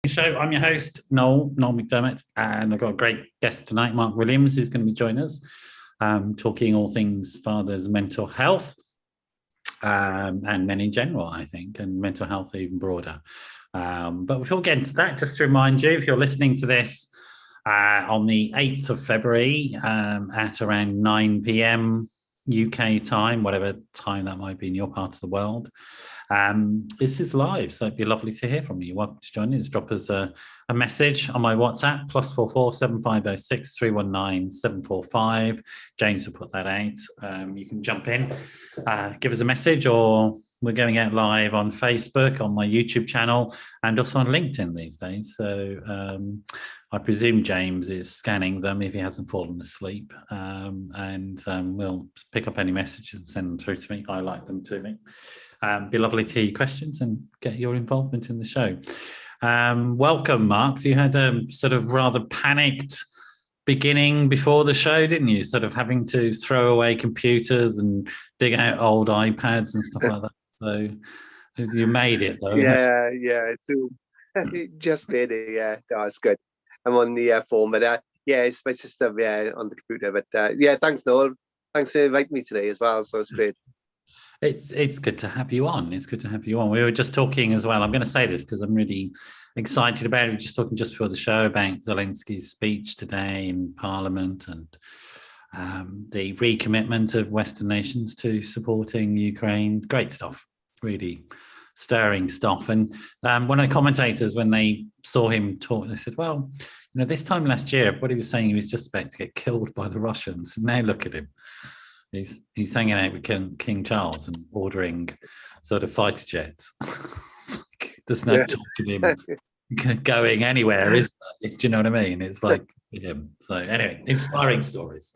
Show. I'm your host, Noel McDermott, and I've got a great guest tonight, Mark Williams, who's going to be joining us, talking all things fathers' mental health and men in general, I think, and mental health even broader. But before we get into that, just to remind you, if you're listening to this on the 8th of February at around 9 p.m. UK time, whatever time that might be in your part of the world, this is live, so it'd be lovely to hear from you. You're welcome to join us. Drop us a message on my WhatsApp, +44 7506 319 745. James will put that out. You can jump in, give us a message, or we're going out live on Facebook, on my YouTube channel, and also on LinkedIn these days. So I presume James is scanning them if he hasn't fallen asleep, and we'll pick up any messages and send them through to me, highlight them to me. Be lovely to hear your questions and get your involvement in the show. Welcome, Mark. So you had a sort of rather panicked beginning before the show, didn't you? Sort of having to throw away computers and dig out old iPads and stuff like that. So you made it, though. Yeah, so just made it. Yeah, that's good. I'm on the phone, but yeah, it's my sister on the computer. But yeah, thanks, Noel. Thanks for inviting me today as well. So it's great. It's good to have you on. It's good to have you on. We were just talking as well. I'm going to say this because I'm really excited about it. We were just talking just before the show about Zelensky's speech today in Parliament and the recommitment of Western nations to supporting Ukraine. Great stuff. Really stirring stuff. And one of the commentators, when they saw him talk, they said, well, you know, this time last year, everybody was saying he was just about to get killed by the Russians. Now look at him. He's hanging out with King Charles and ordering sort of fighter jets. There's no talk of him going anywhere, is there? Do you know what I mean? It's like him. So anyway, inspiring stories.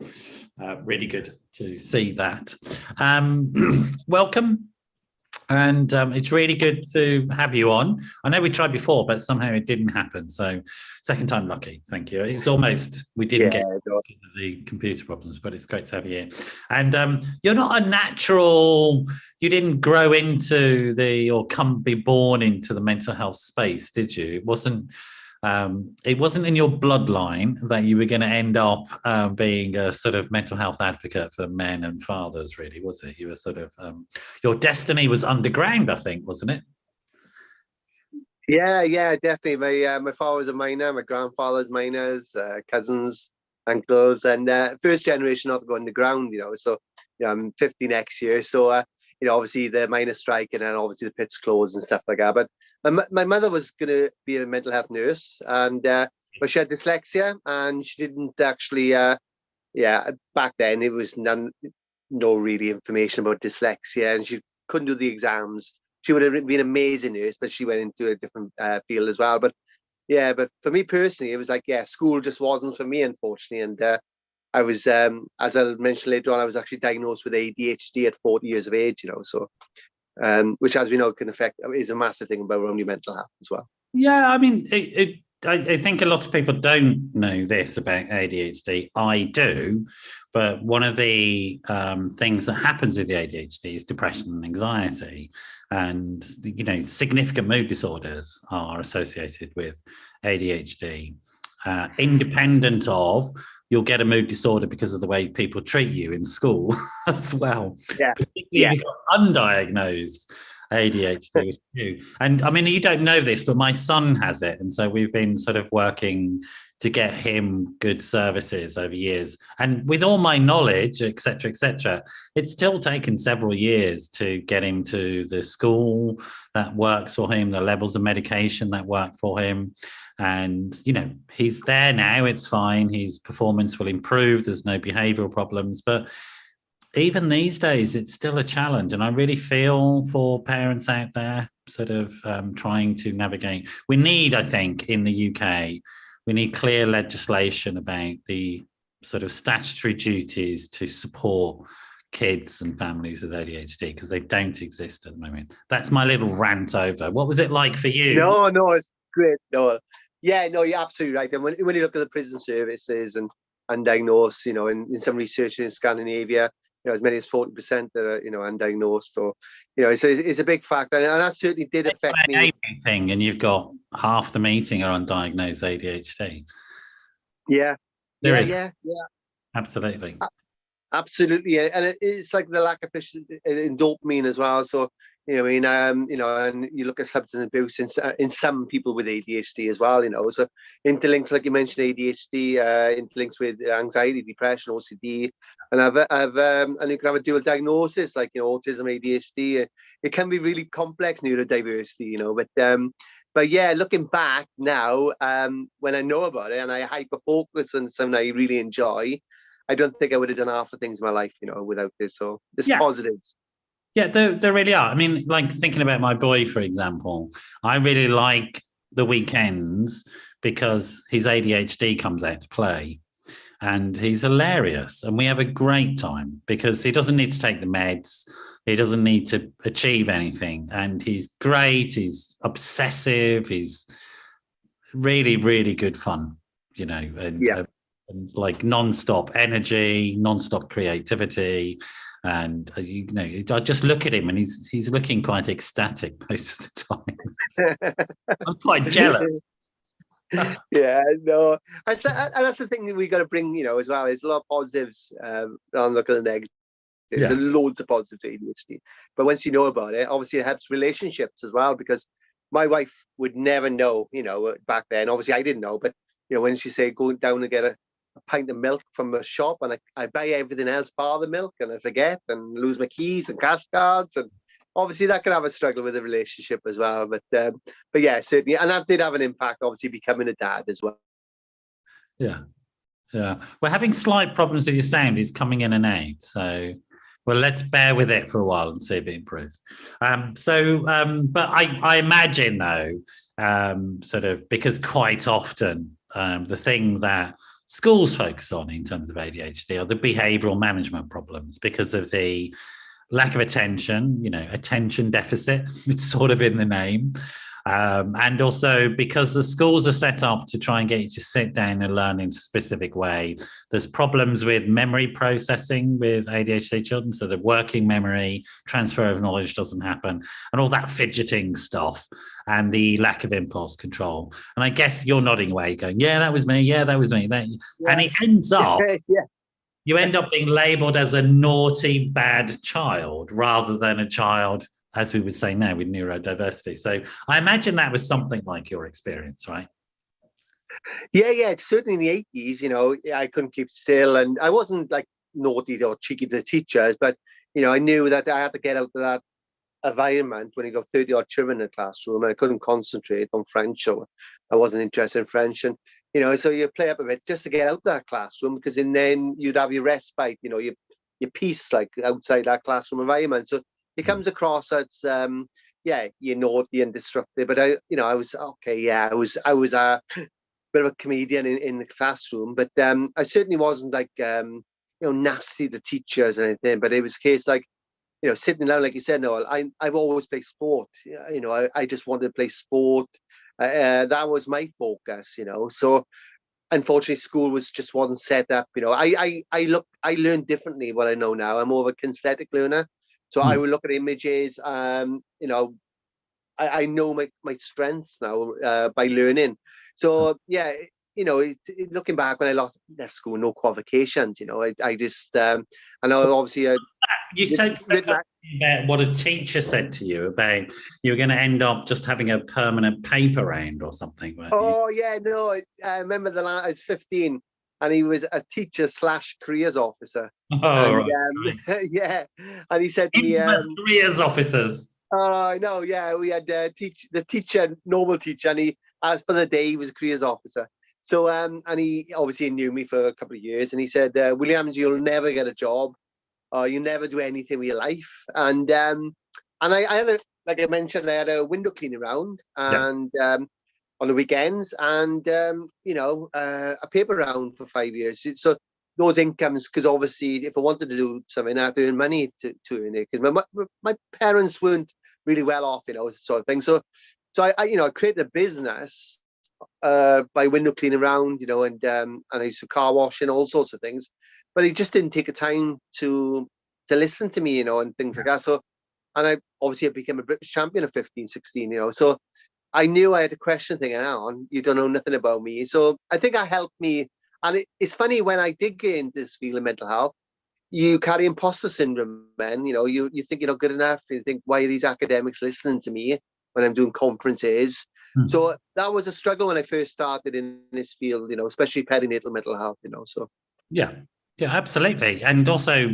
Really good to see that. Welcome. And it's really good to have you on. I know we tried before, but somehow it didn't happen. So second time lucky. Thank you. It's almost, we didn't get the computer problems, but it's great to have you here. And you're not a natural, you didn't grow into or be born into the mental health space, did you? It wasn't in your bloodline that you were going to end up being a sort of mental health advocate for men and fathers, really, was it? You were sort of, your destiny was underground, I think, wasn't it? Yeah, definitely. My father was a miner, my grandfather's miners, cousins, uncles, and first generation not to go underground, you know. So, you know, I'm 50 next year. So, you know, obviously the miners strike and then obviously the pits closed and stuff like that. But my mother was going to be a mental health nurse, and but she had dyslexia, and she didn't actually, back then it was no really information about dyslexia, and she couldn't do the exams. She would have been an amazing nurse, but she went into a different field as well. But yeah, but for me personally, it was like, school just wasn't for me, unfortunately. And I was, as I'll mention later on, I was actually diagnosed with ADHD at 40 years of age, you know, so which, as we know, can affect, is a massive thing about your mental health as well. Yeah, I mean, I think a lot of people don't know this about ADHD. I do, but one of the things that happens with the ADHD is depression and anxiety, and you know, significant mood disorders are associated with ADHD, independent of. You'll get a mood disorder because of the way people treat you in school as well. Yeah. Particularly if you've got undiagnosed ADHD with you. And I mean, you don't know this, but my son has it. And so we've been sort of working to get him good services over years. And with all my knowledge, et cetera, it's still taken several years to get him to the school that works for him, the levels of medication that work for him. And, you know, he's there now, it's fine. His performance will improve. There's no behavioral problems. But even these days, it's still a challenge. And I really feel for parents out there sort of trying to navigate. We need, I think, in the UK, we need clear legislation about the sort of statutory duties to support kids and families with ADHD, because they don't exist at the moment. That's my little rant over. What was it like for you? No, it's great. No, yeah, no, you're absolutely right. And when you look at the prison services and undiagnosed, you know, in some research in Scandinavia, as many as 40% that are, undiagnosed, or, it's a big factor. And that certainly did affect me. Meeting and you've got half the meeting are undiagnosed ADHD. Yeah. There is. Yeah. Absolutely. Absolutely, and it's like the lack of in dopamine as well. So and you look at substance abuse in some people with ADHD as well. So interlinks, like you mentioned, ADHD, interlinks with anxiety, depression, OCD, and and you can have a dual diagnosis like autism, ADHD. It can be really complex neurodiversity, but yeah, looking back now, when I know about it and I hyper focus on something I really enjoy, I don't think I would have done half the things in my life, without this. So there's positives. Yeah, there really are. I mean, like thinking about my boy, for example, I really like the weekends because his ADHD comes out to play and he's hilarious. And we have a great time because he doesn't need to take the meds. He doesn't need to achieve anything. And he's great. He's obsessive. He's really, really good fun, and like non-stop energy, non-stop creativity. And I just look at him and he's looking quite ecstatic most of the time. I'm quite jealous. Yeah, no, and that's the thing that we got to bring, as well. There's a lot of positives. I'm looking at the negatives. There's loads of positives to ADHD, but once you know about it, obviously it helps relationships as well, because my wife would never know, back then. Obviously I didn't know, but when she said going down to get a pint of milk from a shop, and I buy everything else bar the milk, and I forget and lose my keys and cash cards, and obviously that can have a struggle with the relationship as well. But yeah, certainly, and that did have an impact, obviously becoming a dad as well. Yeah. We're having slight problems with your sound. It's coming in and out, so well, let's bear with it for a while and see if it improves. But I imagine though, sort of, because quite often the thing that schools focus on in terms of ADHD are the behavioral management problems because of the lack of attention, attention deficit. It's sort of in the name. And also because the schools are set up to try and get you to sit down and learn in a specific way. There's problems with memory processing with ADHD children. So the working memory, transfer of knowledge doesn't happen, and all that fidgeting stuff and the lack of impulse control. And I guess you're nodding away going, yeah, that was me. Yeah, that was me. And it ends up, you end up being labeled as a naughty, bad child rather than a child, as we would say now, with neurodiversity. So I imagine that was something like your experience, right? Yeah, it's certainly in the 80s, I couldn't keep still, and I wasn't like naughty or cheeky to the teachers, but, I knew that I had to get out of that environment when you got 30 odd children in the classroom. I couldn't concentrate on French, or I wasn't interested in French. And, so you play up a bit just to get out of that classroom, because then you'd have your respite, your peace, like outside that classroom environment. So it comes across as you're naughty and disruptive, but I was okay. Yeah, I was a bit of a comedian in the classroom, but I certainly wasn't like nasty to teachers or anything. But it was a case like sitting down, like you said, Noel. I've always played sport. I just wanted to play sport. That was my focus. So unfortunately, school just wasn't set up. I learned differently what I know now. I'm more of a kinesthetic learner. So I would look at images. I know my strengths now by learning. So yeah, looking back when I left school, no qualifications. I just I know obviously. You said about what a teacher said to you about you were going to end up just having a permanent paper round or something. Yeah, no, I remember I was 15. And he was a teacher / careers officer. Oh, right. Yeah. And he said to me, careers officers. I know. Yeah, we had the teacher, normal teacher, and he, as for the day, he was a careers officer. So, and he obviously knew me for a couple of years, and he said, Williams, you'll never get a job, or you never do anything with your life. And I had like I mentioned, I had a window cleaning round, and on the weekends, and a paper round for 5 years. So those incomes, because obviously if I wanted to do something, I had to earn money to earn it, because my parents weren't really well off, sort of thing. So I created a business by window cleaning around, and I used to car wash and all sorts of things, but it just didn't take the time to listen to me, and things like that. So, and I became a British champion at 15, 16, so I knew I had to question thing. Hang on, you don't know nothing about me. So I think that helped me. And it's funny, when I did get into this field of mental health, you carry imposter syndrome, man. You think you're not good enough. You think, why are these academics listening to me when I'm doing conferences? So that was a struggle when I first started in this field, especially perinatal mental health, so. Yeah, absolutely. And also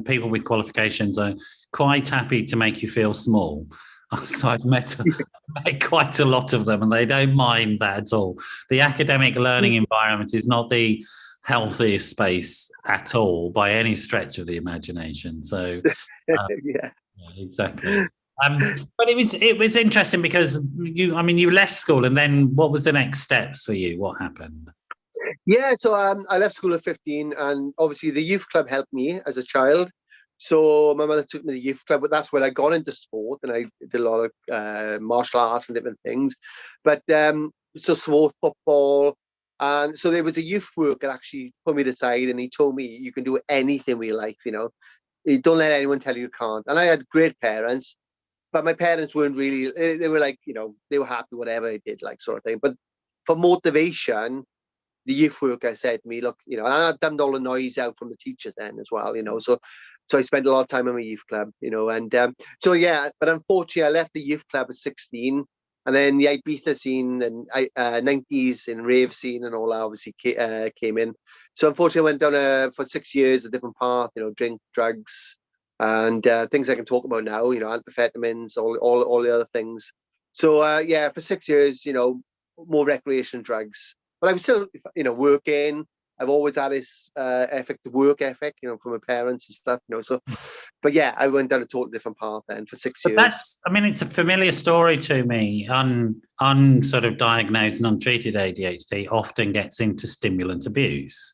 people with qualifications are quite happy to make you feel small. So I've met quite a lot of them, and they don't mind that at all. The academic learning environment is not the healthiest space at all by any stretch of the imagination. So Yeah, exactly. But it was interesting because you left school, and then what was the next steps for you? What happened? Yeah, so I left school at 15, and obviously the youth club helped me as a child. So my mother took me to the youth club, but that's where I got into sport, and I did a lot of martial arts and different things. But so sport, football, and so there was a youth worker actually put me aside, and he told me, you can do anything with your life, You don't let anyone tell you can't. And I had great parents, but my parents weren't really. They were like, they were happy whatever I did, like, sort of thing. But for motivation, the youth worker said to me, look, and I dumped all the noise out from the teachers then as well, so I spent a lot of time in my youth club, and so yeah, but unfortunately I left the youth club at 16, and then the Ibiza scene and 90s and rave scene and all that obviously came in. So unfortunately I went down for 6 years a different path, drink, drugs, and things I can talk about now, amphetamines, all the other things. So yeah, for 6 years, more recreation drugs. But I was still, working. I've always had this work ethic, from my parents and stuff, So, but yeah, I went down a totally different path then for 6 years. It's a familiar story to me. Sort of diagnosed and untreated ADHD often gets into stimulant abuse,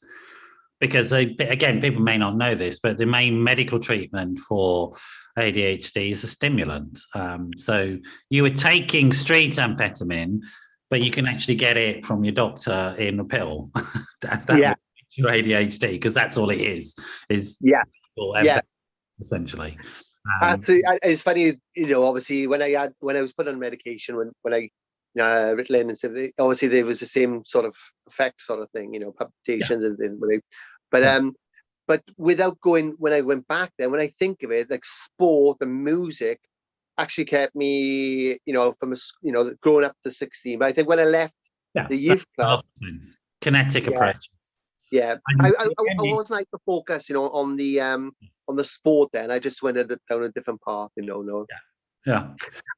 because people may not know this, but the main medical treatment for ADHD is a stimulant. So you were taking street amphetamine, but you can actually get it from your doctor in a pill. That your ADHD, because that's all it is essentially. It's funny, obviously when I was put on medication, when I Ritalin and stuff, obviously there was the same sort of effect, sort of thing, palpitations but without going, when I went back there, when I think of it, like sport and music actually kept me, from growing up to 16. But I think when I left the youth club, kinetic approach. Yeah, I wasn't like to focus, on the sport. Then I just went down a different path, No. Yeah.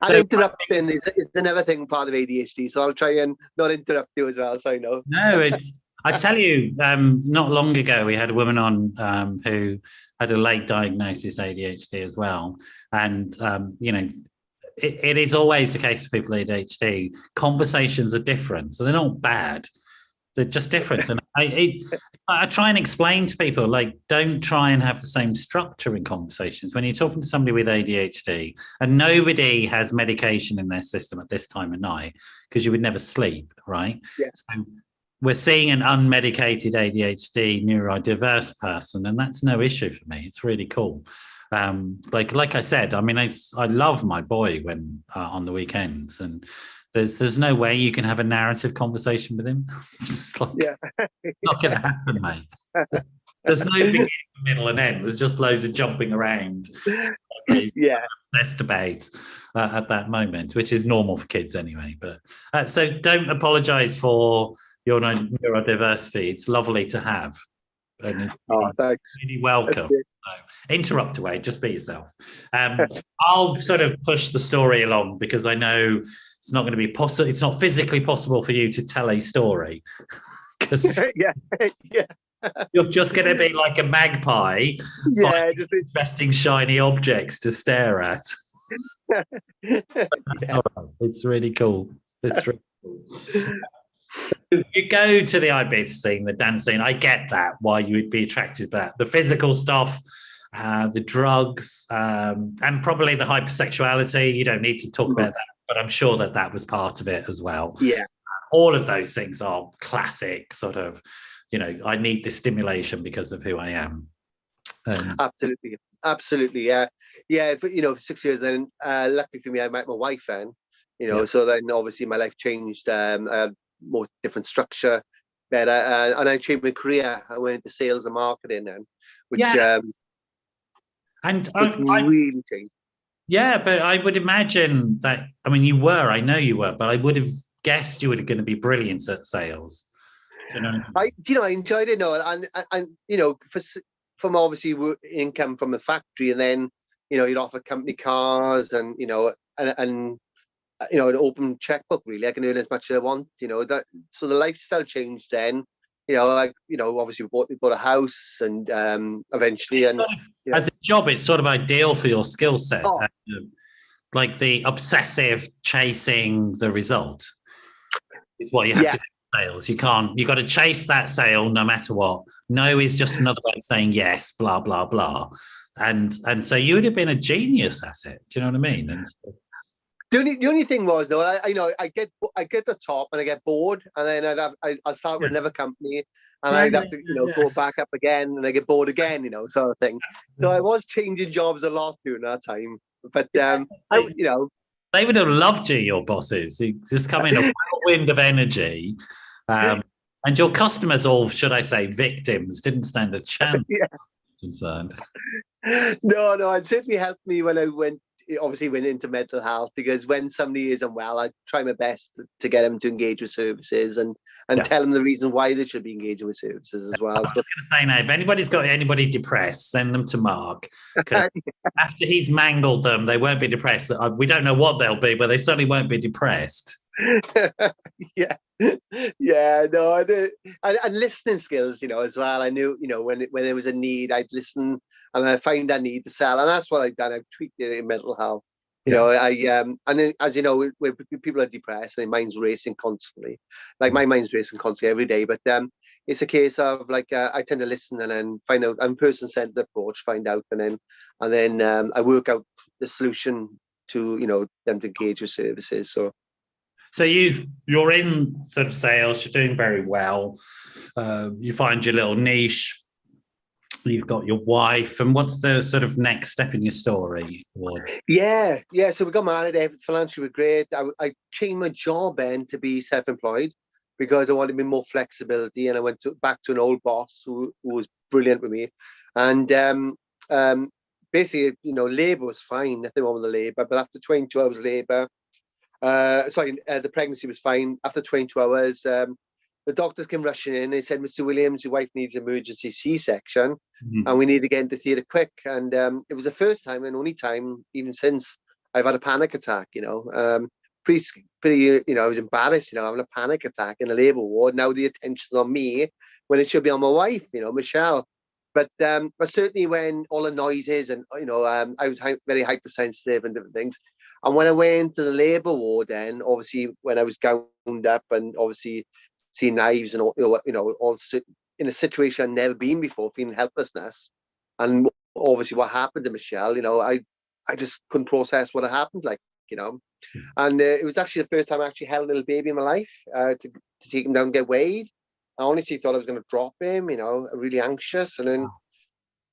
And interrupting is another thing, part of ADHD. So I'll try and not interrupt you as well. So I know. No, I tell you, not long ago we had a woman on who had a late diagnosis ADHD as well, and it is always the case for people with ADHD. Conversations are different, so they're not bad. They're just different. And I try and explain to people, like, don't try and have the same structure in conversations. When you're talking to somebody with ADHD, and nobody has medication in their system at this time of night, because you would never sleep, right? Yeah. So we're seeing an unmedicated ADHD neurodiverse person, and that's no issue for me. It's really cool. Like I said, I love my boy when on the weekends, and there's no way you can have a narrative conversation with him. It's like, not going to happen, mate. There's no beginning, middle, and end. There's just loads of jumping around. Obsessed debate at that moment, which is normal for kids anyway. But so don't apologise for your neurodiversity. It's lovely to have. And thanks. Really welcome. So, interrupt away, just be yourself. I'll sort of push the story along, because I know it's not going to be possible. It's not physically possible for you to tell a story, because you're just going to be like a magpie, finding interesting shiny objects to stare at. That's all right. It's really cool. It's really cool. So you go to the Ibiza scene, the dance scene. I get that, why you would be attracted to that. The physical stuff, the drugs, and probably the hypersexuality. You don't need to talk about that, but I'm sure that was part of it as well. Yeah. All of those things are classic sort of, I need this stimulation because of who I am. Absolutely. absolutely, yeah, yeah. For, 6 years, then luckily for me, I met my wife then. So then obviously my life changed. I had more different structure, better, and I changed my career. I went into sales and marketing then, which and which really changed. Yeah, but I would imagine that, I mean, I know you were, but I would have guessed you were going to be brilliant at sales. Do you know what I mean? I enjoyed it, and from obviously income from the factory, and then you'd offer company cars, and and an open checkbook. Really, I can earn as much as I want. That, so the lifestyle changed then. Obviously we bought a house, and eventually, and as a job, it's sort of ideal for your skill set. Oh. Like the obsessive chasing the result is what you have to do in sales. You got to chase that sale no matter what. No is just another way of saying yes, blah, blah, blah. And so you would have been a genius at it. Do you know what I mean? And so, the only thing was, though, I get to the top and I get bored, and then I'll start with another company, and I'd have to go back up again, and I get bored again, sort of thing. So I was changing jobs a lot during that time, but they would have loved you, your bosses. You just come in a whirlwind of energy, and your customers, all should I say, victims, didn't stand a chance. Concerned. No, it certainly helped me when I went into mental health, because when somebody is unwell, I try my best to get them to engage with services and tell them the reason why they should be engaging with services as well. I was just going to say now, if anybody's got anybody depressed, send them to Mark. After he's mangled them, they won't be depressed. We don't know what they'll be, but they certainly won't be depressed. Yeah, no, and listening skills, as well. I knew, when there was a need, I'd listen and I find that need to sell, and that's what I've done. I've tweaked it in mental health. And then, as you know, when people are depressed, their mind's racing constantly. Like my mind's racing constantly every day, but it's a case of I tend to listen and then find out. I'm person-centered approach, find out, and then I work out the solution to them to engage with services. So you're in sort of sales, you're doing very well. You find your little niche. You've got your wife, and what's the sort of next step in your story? Yeah. So we got married. Financially, we're great. I changed my job then to be self-employed because I wanted to be more flexibility, and I went back to an old boss who was brilliant with me, and basically, labour was fine, nothing wrong with the labour, but after 22 hours labour. The pregnancy was fine. After 22 hours, the doctors came rushing in. They said, "Mr. Williams, your wife needs emergency C-section, and we need to get into theatre quick." And it was the first time and only time, even since, I've had a panic attack. Pretty. I was embarrassed. having a panic attack in a labour ward. Now the attention's on me when it should be on my wife. Michelle. But certainly when all the noises and I was very hypersensitive and different things. And when I went into the labour ward, then obviously when I was gowned up and obviously seeing knives and all, all in a situation I'd never been before, feeling helplessness, and obviously what happened to Michelle, I just couldn't process what had happened, and it was actually the first time I actually held a little baby in my life to take him down and get weighed. I honestly thought I was going to drop him, really anxious, and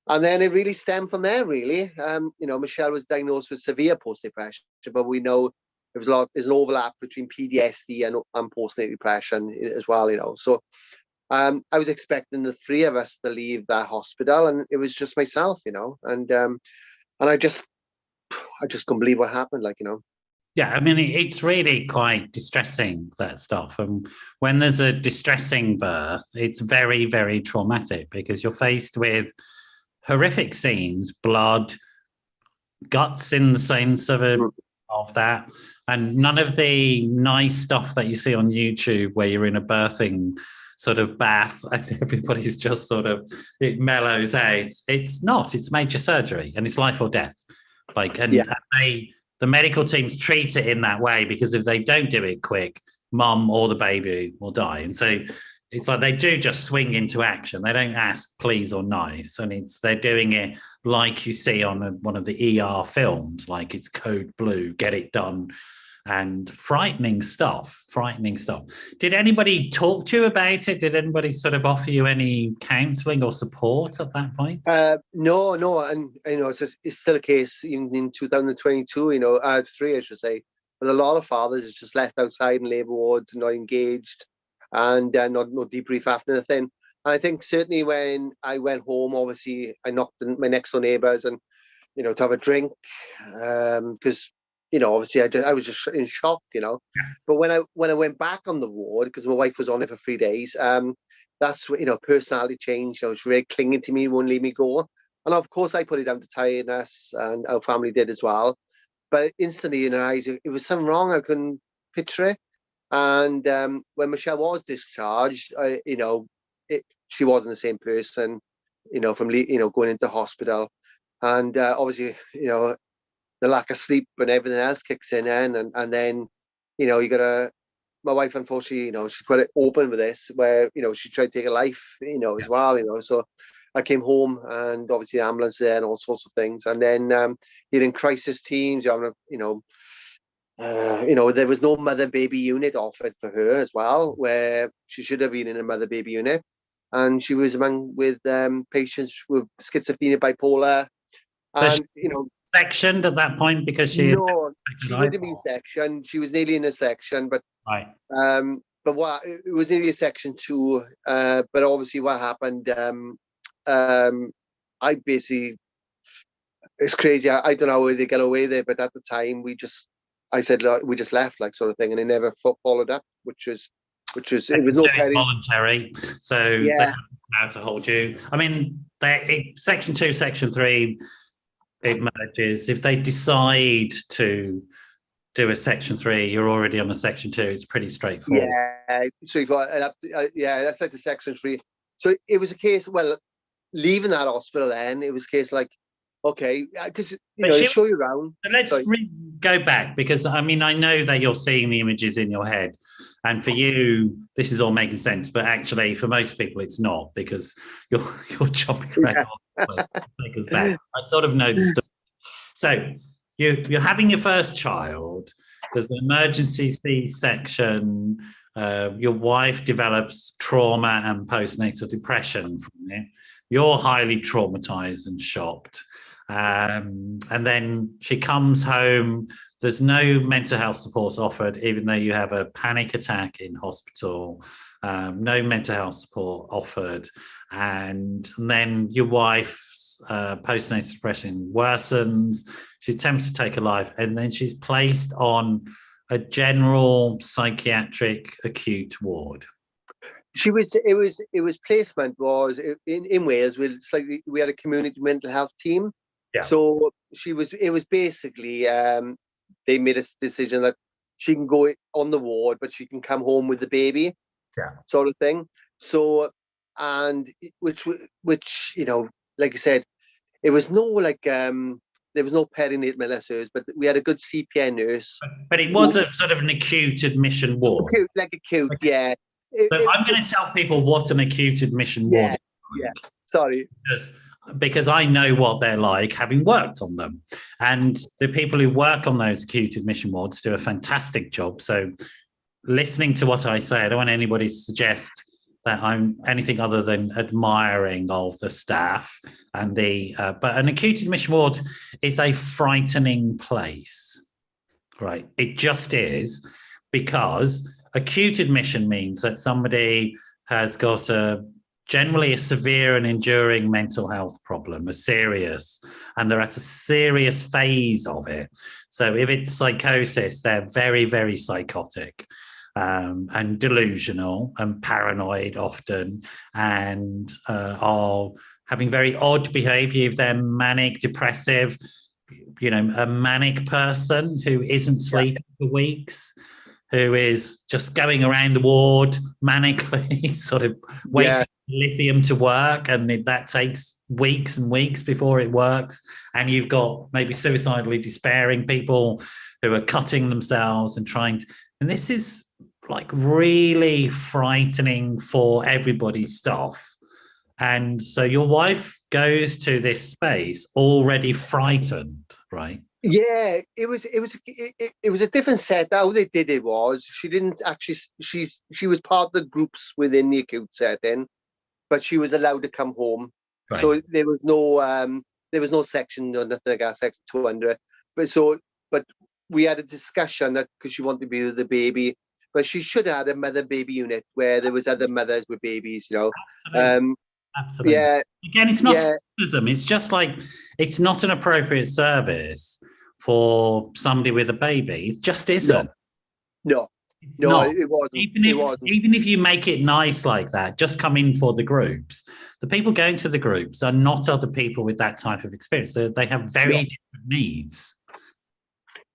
then it really stemmed from there, really. Michelle was diagnosed with severe post-depression, but we know there's an overlap between PTSD and postnatal depression as well, So I was expecting the three of us to leave that hospital, and it was just myself, and I just couldn't believe what happened, Yeah, I mean, it's really quite distressing, that stuff. And when there's a distressing birth, it's very, very traumatic because you're faced with horrific scenes, blood, guts in the sense of that, and none of the nice stuff that you see on YouTube where you're in a birthing sort of bath and everybody's just sort of, it mellows out. It's not. It's major surgery and it's life or death. The medical teams treat it in that way because if they don't do it quick, mum or the baby will die. And so it's like they do just swing into action. They don't ask please or nice. And they're doing it like you see on one of the ER films, like it's code blue, get it done. and frightening stuff. Did anybody talk to you about it? Did anybody sort of offer you any counselling or support at that point? No, and it's still a case in 2022. Three, I should say, but a lot of fathers are just left outside in labour wards, not engaged, and not no debrief after anything. And I think certainly when I went home, obviously I knocked on my next door neighbours and to have a drink, because obviously I was just in shock. But when I went back on the ward, because my wife was on it for 3 days, that's personality changed. She was really clinging to me, wouldn't leave me go. And of course I put it down to tiredness, and our family did as well. But instantly in her eyes, it was something wrong. I couldn't picture it. And when Michelle was discharged, she wasn't the same person, from going into hospital. And obviously, the lack of sleep and everything else kicks in, and then, you gotta. My wife, unfortunately, she's quite open with this, where she tried to take her life, as well. So I came home, and obviously the ambulance there and all sorts of things, and then you're in crisis teams. There was no mother baby unit offered for her as well, where she should have been in a mother baby unit, and she was with patients with schizophrenia, bipolar. And sectioned at that point because she wouldn't have been sectioned. She was nearly in a section, but right. But it was nearly a section 2. But obviously, what happened? I basically, it's crazy. I don't know how they get away there, but at the time, I said, look, we just left, like, sort of thing, and they never followed up, which was it was no voluntary. So they have now to hold you. I mean, section 2, section 3. It merges. If they decide to do a section 3, you're already on a section 2. It's pretty straightforward. Yeah, straightforward. That's like the section 3. So it was a case. Well, leaving that hospital, then it was a case like, okay, because they show you around. Let's go back, because I mean, I know that you're seeing the images in your head, and for you, this is all making sense. But actually, for most people, it's not, because you're jumping around. Take us back. I sort of know the story. So you're having your first child. There's an emergency C-section. Your wife develops trauma and postnatal depression from it. You're highly traumatized and shocked. And then she comes home. There's no mental health support offered, even though you have a panic attack in hospital. No mental health support offered. And then your wife's postnatal depression worsens. She attempts to take her life, and then she's placed on a general psychiatric acute ward. It was placement was in Wales. We had a community mental health team. Yeah. So it was basically they made a decision that she can go on the ward, but she can come home with the baby. Yeah. Sort of thing. So, and which like I said, it was no there was no perinatal nurses, but we had a good CPN nurse. But it was a sort of an acute admission ward. Acute, yeah. I'm going to tell people what an acute admission ward is. Yeah, sorry. Because I know what they're like, having worked on them. And the people who work on those acute admission wards do a fantastic job. So listening to what I say, I don't want anybody to suggest that I'm anything other than admiring of the staff. And but an acute admission ward is a frightening place, right? It just is, because acute admission means that somebody has got generally a severe and enduring mental health problem, and they're at a serious phase of it. So if it's psychosis, they're very, very psychotic, and delusional and paranoid often, and are having very odd behavior. If they're manic depressive, a manic person who isn't sleeping for weeks, who is just going around the ward manically, sort of waiting for lithium to work, and that takes weeks and weeks before it works. And you've got maybe suicidally despairing people who are cutting themselves and and this is like really frightening for everybody's stuff. And so your wife goes to this space already frightened, right? Yeah, it was a different set. How they did it was she didn't actually she was part of the groups within the acute setting, but she was allowed to come home. Right. So there was no section or nothing like that, section 200. But but we had a discussion that because she wanted to be with the baby, but she should have had a mother baby unit where there was other mothers with babies, you know. Absolutely. Um, Absolutely. yeah, Again, it's not yeah, sexism. It's just like it's not an appropriate service for somebody with a baby. It just no, isn't. no, It's no, not. it wasn't. Even It if wasn't. even if you make it nice like that, just come in for the groups. The people going to the groups are not other people with that type of experience. They have very No, different needs.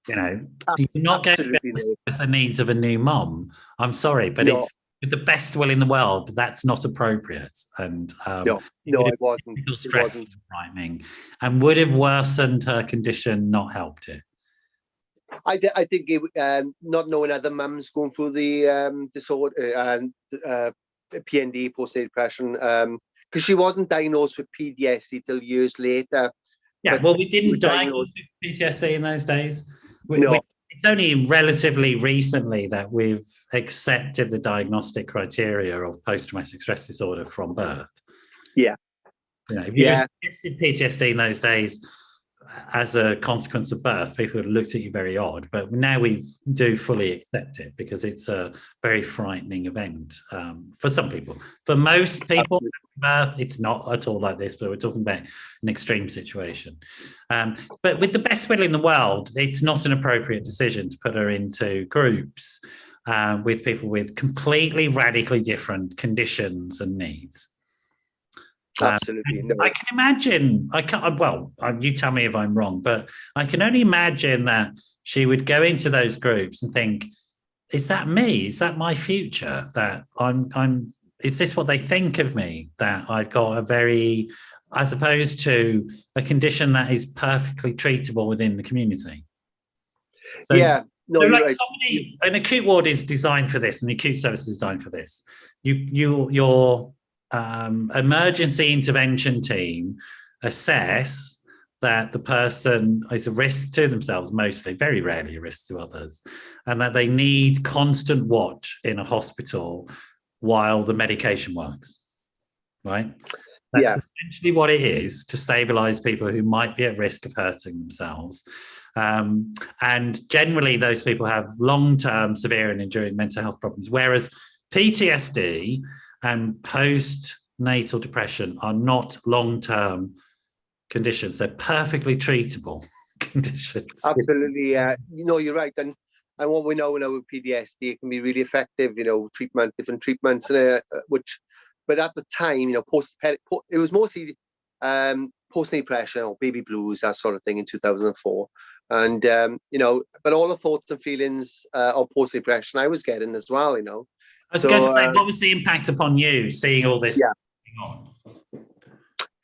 You know, you're not going to be absolutely able to no. service the needs of a new mom. I'm sorry, but No, it's with the best will in the world, that's not appropriate. And no, it would no, have it wasn't. been difficult, It stressful, wasn't. and frightening, and would have worsened her condition, not helped it. I think not knowing other mums going through the disorder and PND, postnatal depression, because she wasn't diagnosed with PTSD till years later, Yeah, but well, we she didn't was diagnose diagnosed. with PTSD in those days. No, It's only relatively recently that we've accepted the diagnostic criteria of post-traumatic stress disorder from birth. yeah, You know, if you'd have yeah, suggested PTSD in those days as a consequence of birth, people would have looked at you very odd. But now we do fully accept it because it's a very frightening event for some people. For most people, absolutely. birth, it's not at all like this, but we're talking about an extreme situation. But with the best will in the world, it's not an appropriate decision to put her into groups with people with completely radically different conditions and needs. Absolutely I no. can imagine. I can't. Well, you tell me if I'm wrong, but I can only imagine that she would go into those groups and think, "Is that me? Is that my future? That I'm. Is this what they think of me? That I've got a very, as opposed to a condition that is perfectly treatable within the community." So, Yeah, no, so you're like right. somebody, an acute ward is designed for this, and the acute service is designed for this. Your emergency intervention team assess that the person is a risk to themselves, mostly, very rarely a risk to others, and that they need constant watch in a hospital while the medication works. Right? That's Yeah, essentially what it is to stabilize people who might be at risk of hurting themselves. And generally, those people have long term, severe, and enduring mental health problems, whereas PTSD and postnatal depression are not long term conditions, they're perfectly treatable conditions. absolutely. You know, you're right. And what we know now with PTSD, it can be really effective. You know, different treatments, which, but at the time, you know, it was mostly postnatal depression or baby blues, that sort of thing in 2004. And you know, but all the thoughts and feelings of postnatal depression I was getting as well. You know, I was going to so say, what was the impact upon you seeing all this yeah, going on?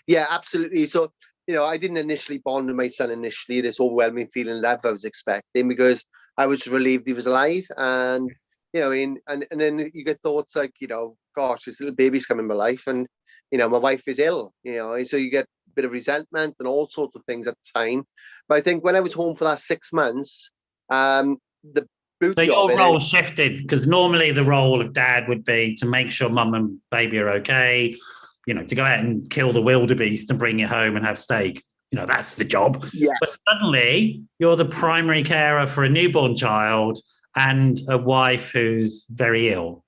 yeah, absolutely. So, you know, I didn't initially bond with my son initially, this overwhelming feeling of love I was expecting because I was relieved he was alive. And, you know, and then you get thoughts like, you know, gosh, this little baby's come in my life and, you know, my wife is ill, you know, and so you get a bit of resentment and all sorts of things at the time. But I think when I was home for that 6 months, the So beauty of your it role is, shifted because normally the role of dad would be to make sure mum and baby are okay, you know, to go out and kill the wildebeest and bring it home and have steak. You know, that's the job. yeah, But suddenly you're the primary carer for a newborn child and a wife who's very ill.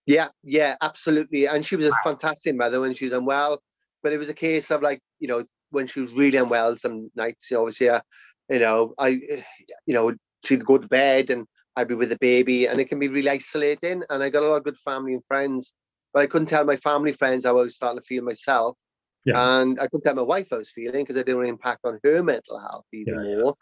yeah, yeah, absolutely. And she was a fantastic mother when she was unwell. But it was a case of like, you know, when she was really unwell some nights, you know, obviously, you know, you know, she'd go to bed and I'd be with the baby and it can be really isolating. And I got a lot of good family and friends, but I couldn't tell my family friends how I was starting to feel myself. Yeah. And I couldn't tell my wife how I was feeling because I didn't want to impact on her mental health even Yeah. more.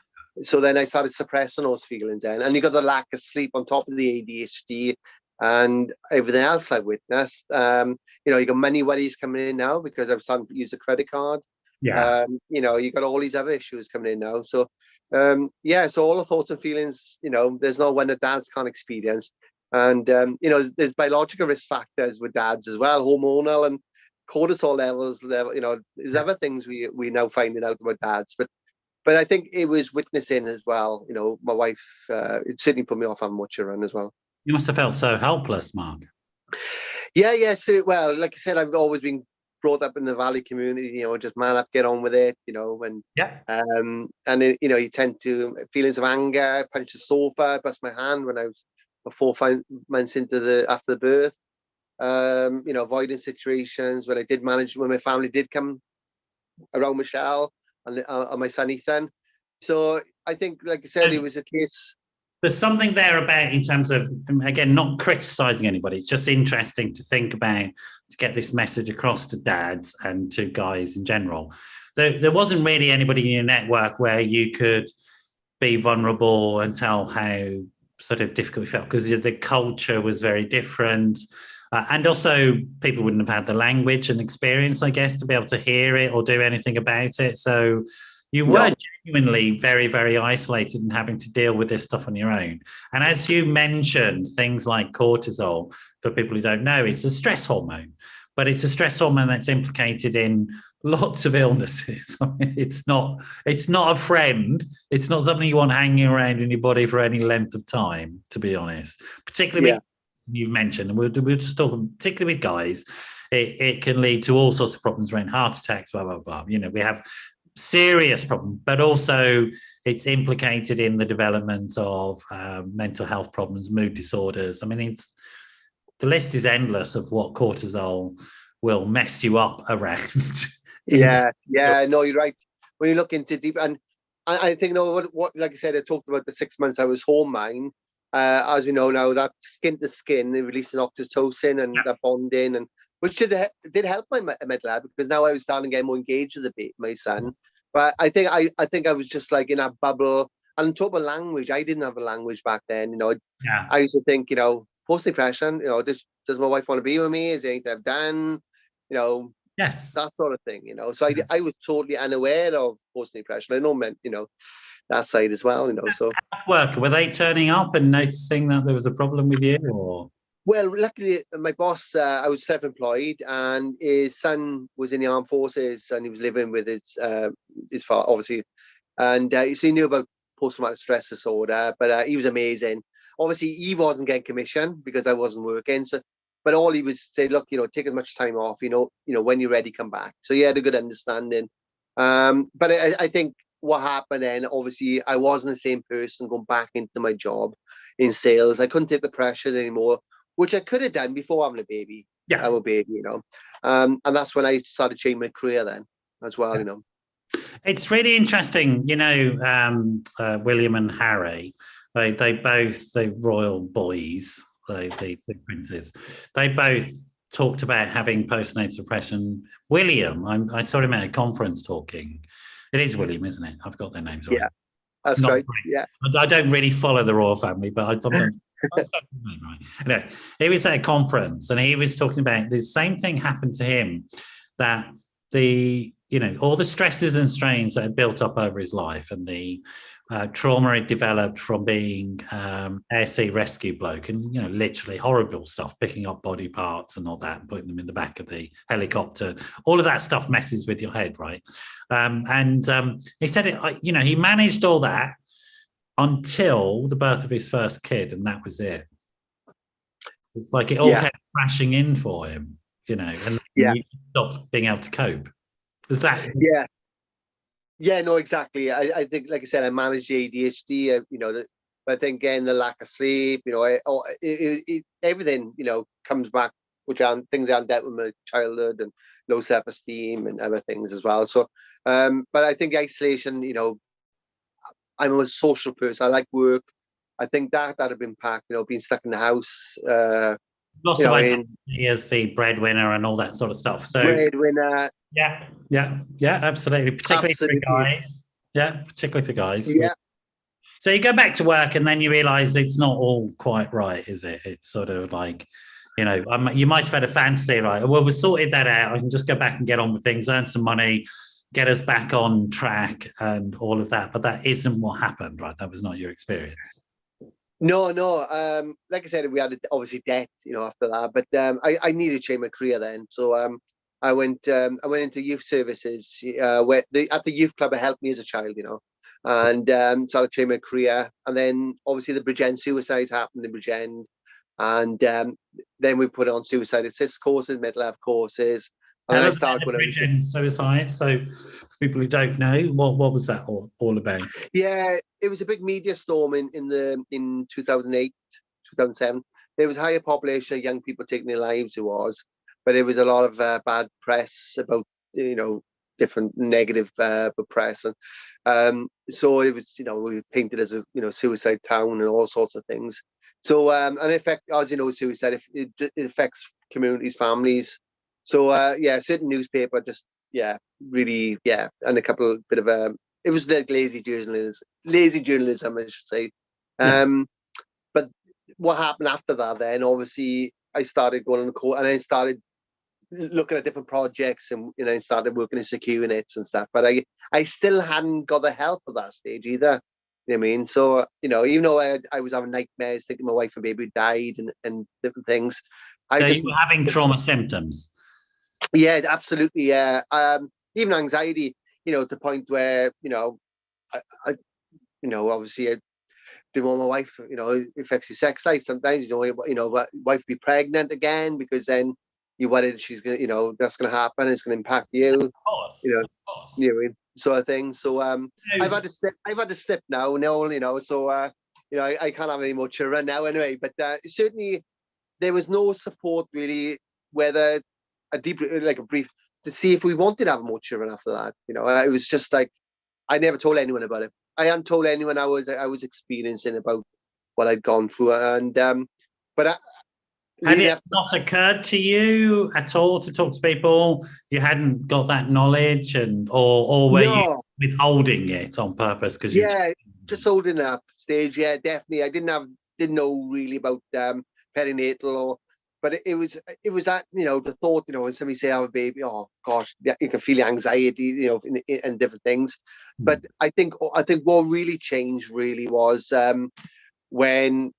So then I started suppressing those feelings then. And you got the lack of sleep on top of the ADHD and everything else I've witnessed. You know, you got money worries coming in now because I've started to use the credit card. Yeah. You know, you got all these other issues coming in now. So yeah, so all the thoughts and feelings, you know, there's no one that dads can't experience. And you know, there's biological risk factors with dads as well, hormonal and cortisol levels, you know, there's other things we now finding out about dads. But but I think it was witnessing as well. You know, my wife, it certainly put me off having much run as well. You must have felt so helpless, Mark. Yeah. So, well, like I said, I've always been brought up in the Valley community. You know, just man up, get on with it. You know, and it, you know, you tend to feelings of anger, punch the sofa, bust my hand when I was 4 or 5 months after the birth. You know, avoiding situations when I did manage, when my family did come around Michelle and my son Ethan. So I think, like I said, it was a case. There's something there about, in terms of, again, not criticizing anybody. It's just interesting to think about, to get this message across to dads and to guys in general. There wasn't really anybody in your network where you could be vulnerable and tell how sort of difficult you felt, because the culture was very different. And also people wouldn't have had the language and experience, I guess, to be able to hear it or do anything about it. So you were genuinely very, very isolated and having to deal with this stuff on your own. And as you mentioned, things like cortisol, for people who don't know, it's a stress hormone, but it's a stress hormone that's implicated in lots of illnesses. I mean, it's not a friend. It's not something you want hanging around in your body for any length of time, to be honest, particularly with, you've mentioned, and we'll just talk, particularly with guys, it can lead to all sorts of problems around heart attacks, blah, blah, blah. You know, we have serious problem, but also it's implicated in the development of mental health problems, mood disorders. I mean, the list is endless of what cortisol will mess you up around. No, you're right. When you look into deep, and I think, you know, what like I said, I talked about the 6 months I was home, mine. As we know now, that skin to skin, releasing oxytocin and that bonding, and which did help my mental health, because now I was starting to get more engaged with my son. But I think I was just like in that bubble. And talk about language, I didn't have a language back then. You know, I used to think, you know, post depression. You know, does my wife want to be with me? Is there anything I've done? You know, yes, that sort of thing. You know, so I was totally unaware of post depression. I know, meant, you know, that side as well, you know. So worker, were they turning up and noticing that there was a problem with you, or? Well, luckily my boss, I was self-employed, and his son was in the armed forces, and he was living with his father, obviously, and so he knew about post-traumatic stress disorder. But he was amazing. Obviously, he wasn't getting commission because I wasn't working. So, but all he would say, look, you know, take as much time off. You know, when you're ready, come back. So he had a good understanding. But I think what happened then, obviously, I wasn't the same person going back into my job in sales. I couldn't take the pressure anymore, which I could have done before having a baby. I'm a baby, you know. And that's when I started changing my career then as well, you know. It's really interesting, you know, William and Harry, they both, the royal boys, the princes, they both talked about having postnatal depression. William, I saw him at a conference talking. It is William, isn't it? I've got their names right. Yeah, that's right. Yeah. I don't really follow the royal family, but I sometimes... No, he was at a conference and he was talking about the same thing happened to him, that all the stresses and strains that had built up over his life, and the trauma it developed from being air sea rescue bloke, and literally horrible stuff, picking up body parts and all that, putting them in the back of the helicopter. All of that stuff messes with your head, right? He said he managed all that until the birth of his first kid, and that was it. It's like it all kept crashing in for him, and he stopped being able to cope. Is that? Yeah, no, exactly. I think, like I said, I managed ADHD. But I think again the lack of sleep. Everything comes back, which are things I dealt with my childhood, and low self-esteem and other things as well. So, but I think isolation. I'm a social person. I like work. I think that had been impact, being stuck in the house. Lots of identity as the breadwinner and all that sort of stuff. So breadwinner. Yeah, absolutely. Particularly for guys. Yeah, particularly for guys. Yeah. So you go back to work and then you realise it's not all quite right, is it? It's sort of like, you might have had a fantasy, right? Well, we sorted that out. I can just go back and get on with things, earn some money, get us back on track and all of that. But that isn't what happened, right? That was not your experience. No. Like I said, we had obviously debt, after that. But I needed to change my career then. So I went into youth services, where at the youth club, it helped me as a child, and started training my career. And then obviously the Bridgend suicides happened in Bridgend, and then we put on suicide assist courses, mental health courses. And Tell then I us about started the going Bridgend suicide. So, for people who don't know, what was that all about? Yeah, it was a big media storm in 2008, 2007. There was a higher population of young people taking their lives. It was, but there was a lot of bad press about different negative press, and so it was we were painted as a suicide town and all sorts of things. So and in fact, as you know, suicide it affects communities, families. So yeah, certain newspaper just really and a couple bit of it was like lazy journalism, I should say. Yeah. But what happened after that? Then obviously I started going on the court, and I started looking at different projects, and started working in secure units and stuff. But I still hadn't got the help at that stage either. You know what I mean? So even though I was having nightmares, thinking my wife and baby died and different things, So you were having trauma symptoms. Yeah, absolutely. Yeah. Even anxiety, to the point where, I obviously I didn't want my wife, it affects your sex life sometimes, wife be pregnant again, because then you're worried she's going to, that's going to happen. It's going to impact you, Of course. Of course. Sort of thing. So I've had to slip now, so, I can't have any more children now anyway, but certainly there was no support really, whether a brief to see if we wanted to have more children after that. It was just like I never told anyone about it. I hadn't told anyone I was experiencing about what I'd gone through, and but had it not occurred to you at all to talk to people? You hadn't got that knowledge, or were you withholding it on purpose? Because just holding that stage. Yeah, definitely. I didn't know really about perinatal, but it was that the thought when somebody say I have a baby, oh gosh, you can feel the anxiety and different things. But I think what really changed really was when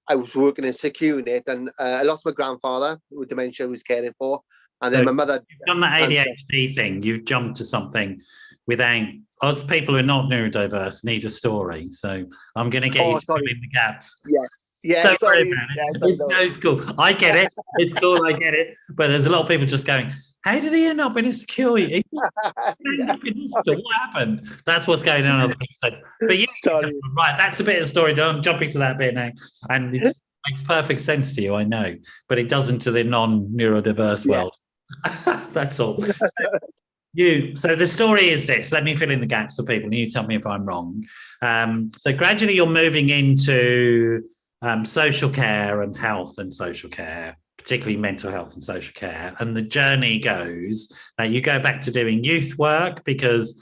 I was working in secure unit, and I lost my grandfather with dementia, who was caring for, and then my mother. You've done that ADHD thing. You've jumped to something without us. People who are not neurodiverse need a story, so I'm going to get you to fill in the gaps. Yeah, don't worry about it. It's cool. I get it. It's cool. I get it. But there's a lot of people just going, how did he end up in a secure unit? What happened? That's what's going on other people's heads. But right, that's a bit of the story. I'm jumping to that bit now. And it makes perfect sense to you, I know. But it doesn't to the non-neurodiverse world. That's all. So the story is this. Let me fill in the gaps for people, and you tell me if I'm wrong. So gradually you're moving into social care and health and social care, particularly mental health and social care. And the journey goes that you go back to doing youth work because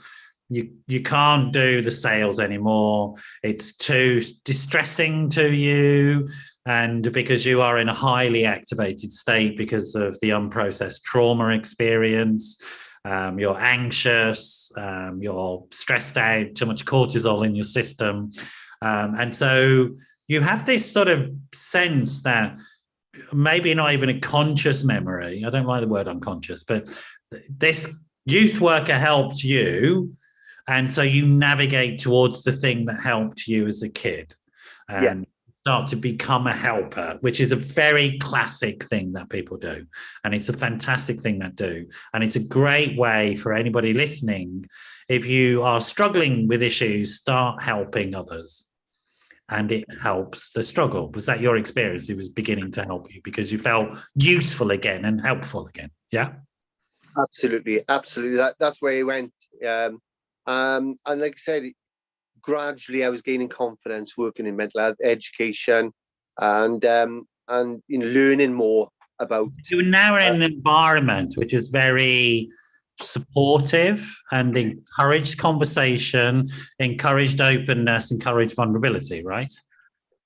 you can't do the sales anymore. It's too distressing to you. And because you are in a highly activated state because of the unprocessed trauma experience, you're anxious, you're stressed out, too much cortisol in your system. And so you have this sort of sense that maybe not even a conscious memory. I don't like the word unconscious, but this youth worker helped you. And so you navigate towards the thing that helped you as a kid and start to become a helper, which is a very classic thing that people do. And it's a fantastic thing that do. And it's a great way for anybody listening. If you are struggling with issues, start helping others. And it helps the struggle. Was that your experience? It was beginning to help you because you felt useful again and helpful again. Yeah. Absolutely. That's where it went. And like I said, gradually I was gaining confidence working in mental health education and learning more about. You're now in an environment which is very supportive and encouraged conversation, encouraged openness, encouraged vulnerability, right?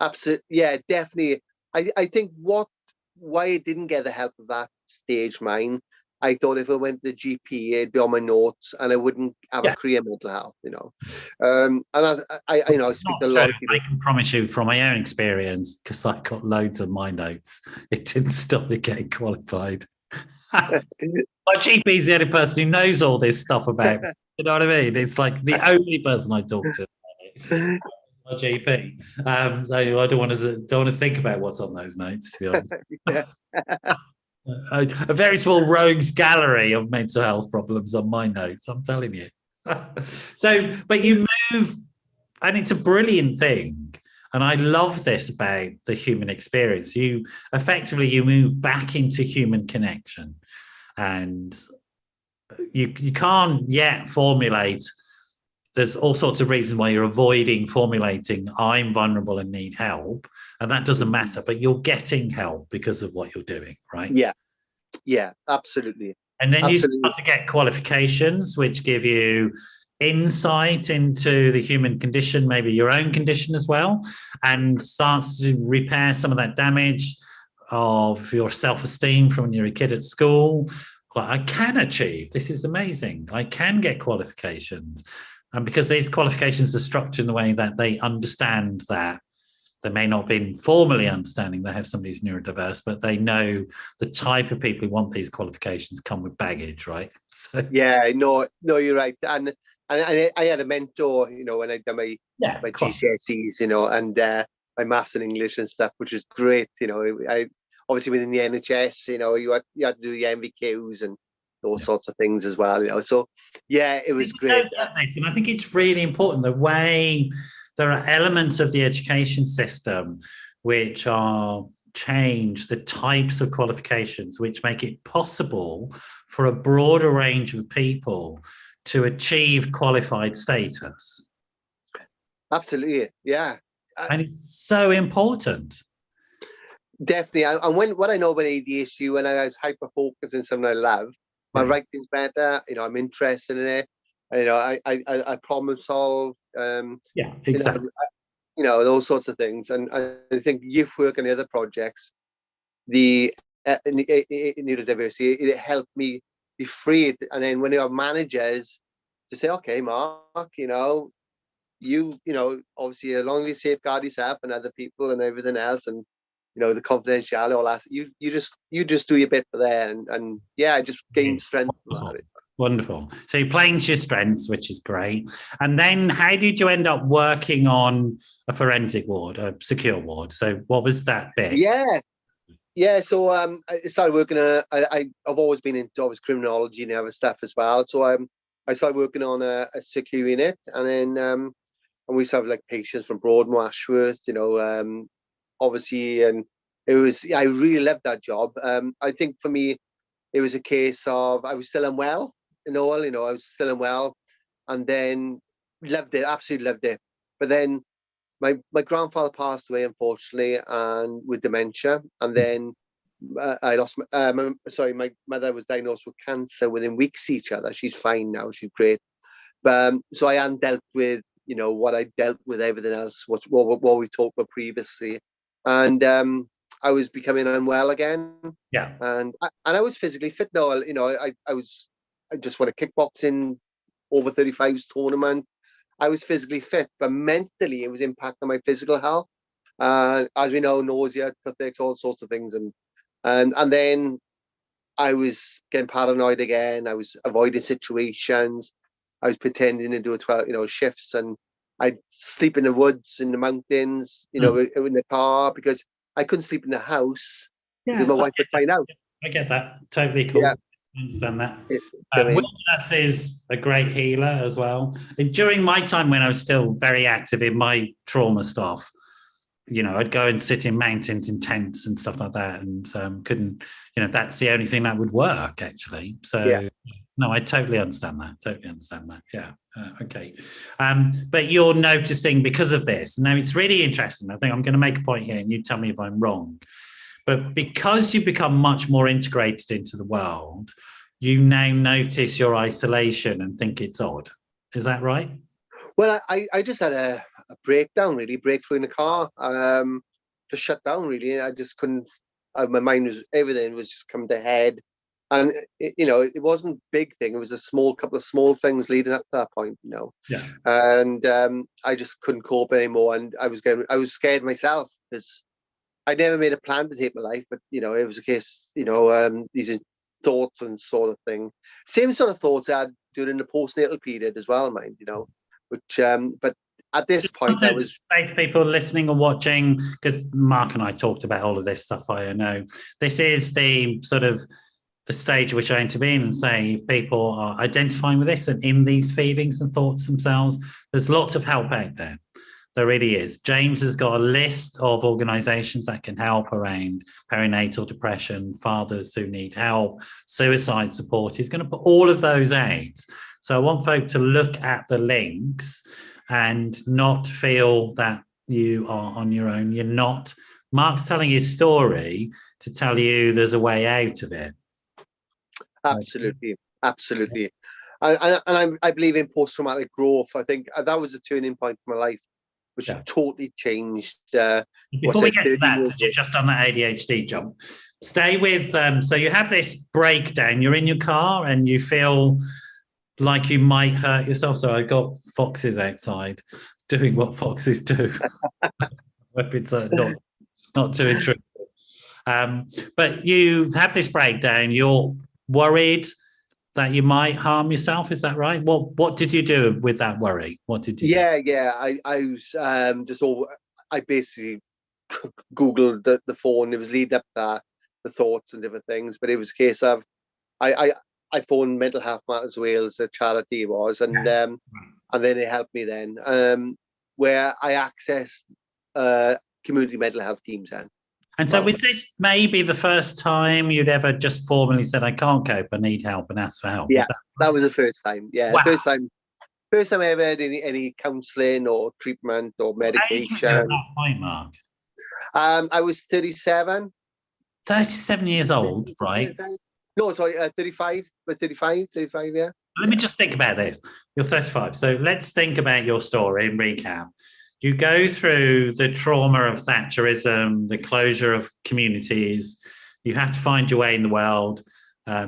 Absolutely. Yeah, definitely. I think why I didn't get the help of that stage, mine, I thought if I went to the GP, it'd be on my notes and I wouldn't have a career mental health, And I speak to a lot of people. I can promise you from my own experience, because I've got loads of my notes, it didn't stop me getting qualified. My GP is the only person who knows all this stuff about me. You know what I mean? It's like the only person I talk to. My GP. So I don't want to think about what's on those notes, to be honest. Yeah. A very small rogues gallery of mental health problems on my notes, I'm telling you. So, but you move, and it's a brilliant thing. And I love this about the human experience. You move back into human connection, and you can't yet formulate. There's all sorts of reasons why you're avoiding formulating I'm vulnerable and need help, and that doesn't matter, but you're getting help because of what you're doing, right? Yeah, absolutely. And then Absolutely. you start to get qualifications which give you insight into the human condition, maybe your own condition as well, and starts to repair some of that damage of your self-esteem from when you're a kid at school. Like, I can achieve, this is amazing, I can get qualifications. And because these qualifications are structured in a way that they understand that they may not have been formally understanding they have somebody who's neurodiverse, but they know the type of people who want these qualifications come with baggage, right? So Yeah, no, you're right. And I had a mentor, when I did my GCSEs, and my maths and English and stuff, which was great. I obviously within the NHS, you had to do the MVQs and those sorts of things as well. So yeah, it was great. And I think it's really important the way there are elements of the education system which are change the types of qualifications which make it possible for a broader range of people to achieve qualified status. Absolutely, yeah. And it's so important. Definitely. And what I know about ADHD, when I was hyper focused on something I love, my writing's better. I'm interested in it. I problem solve. Yeah, exactly. Those sorts of things. And I think youth work and the other projects, the neurodiversity, it helped me be free. And then when you have managers to say, okay, Mark, obviously as long as you safeguard yourself and other people and everything else, and the confidentiality, all that, you just do your bit for there, and yeah, just gain strength from that. Wonderful. So you're playing to your strengths, which is great. And then how did you end up working on a forensic ward, a secure ward? So what was that bit? Yeah. So I started working. I've always been into criminology and other stuff as well. So I started working on a secure unit, and then and we used to have like patients from Broadmoor, Ashworth, obviously, and it was, I really loved that job. I think for me, it was a case of I was still unwell, I was still unwell, and then loved it, absolutely loved it. But then my grandfather passed away, unfortunately, and with dementia, and then I lost my mother was diagnosed with cancer within weeks of each other. She's fine now, she's great. But so I hadn't dealt with what I dealt with everything else, what we talked about previously, and I was becoming unwell again. Yeah. And I was physically fit now. I just won a kickboxing over 35s tournament. I was physically fit, but mentally it was impacting my physical health. As we know, nausea, toothaches, all sorts of things, and then I was getting paranoid again. I was avoiding situations. I was pretending to do 12, shifts, and I'd sleep in the woods, in the mountains, in the car, because I couldn't sleep in the house because my wife would find out. I get that. Totally cool. Yeah. I understand that. I mean, Wilderness is a great healer as well. And during my time when I was still very active in my trauma stuff, I'd go and sit in mountains in tents and stuff like that, and couldn't, that's the only thing that would work actually. So no, I totally understand that. Yeah. Okay. But you're noticing because of this. Now it's really interesting. I think I'm going to make a point here and you tell me if I'm wrong. But because you become much more integrated into the world, you now notice your isolation and think it's odd. Is that right? Well, I just had a breakdown, really, breakthrough in the car. Just shut down, really. I just couldn't. My mind was, everything was just coming to head, and it wasn't a big thing. It was a couple of small things leading up to that point, Yeah. And I just couldn't cope anymore, and I was scared myself because I never made a plan to take my life, but it was a case, these thoughts and sort of thing, same sort of thoughts I had during the postnatal period as well, mind, which but at this point, I was say to people listening or watching, because Mark and I talked about all of this stuff. I know this is the sort of the stage which I intervene and say if people are identifying with this and in these feelings and thoughts themselves, there's lots of help out there. There really is. James has got a list of organisations that can help around perinatal depression, fathers who need help, suicide support. He's going to put all of those out. So I want folk to look at the links and not feel that you are on your own. You're not. Mark's telling his story to tell you there's a way out of it. Absolutely. I believe in post-traumatic growth. I think that was a turning point in my life, which totally changed. Before we get to that, because you've just done that ADHD jump, stay with, so you have this breakdown, you're in your car and you feel like you might hurt yourself. So I got foxes outside doing what foxes do. Hope it's not too intrusive. But you have this breakdown, you're worried that you might harm yourself. Is that right? What did you do with that worry? What did you do? I was I basically Googled the phone. It was leading up to the thoughts and different things, but it was a case of I phoned Mental Health Matters Wales, the charity it was, and then it helped me then, where I accessed community mental health teams then. And so was this maybe the first time you'd ever just formally said, I can't cope, I need help, and asked for help? Yeah, that was the first time. Yeah, wow. First time I ever had any counselling or treatment or medication. How old were you at that point, Mark? I was 37. 37 years old, right? No, sorry, 35, yeah. Let me just think about this. You're 35. So let's think about your story and recap. You go through the trauma of Thatcherism, the closure of communities. You have to find your way in the world.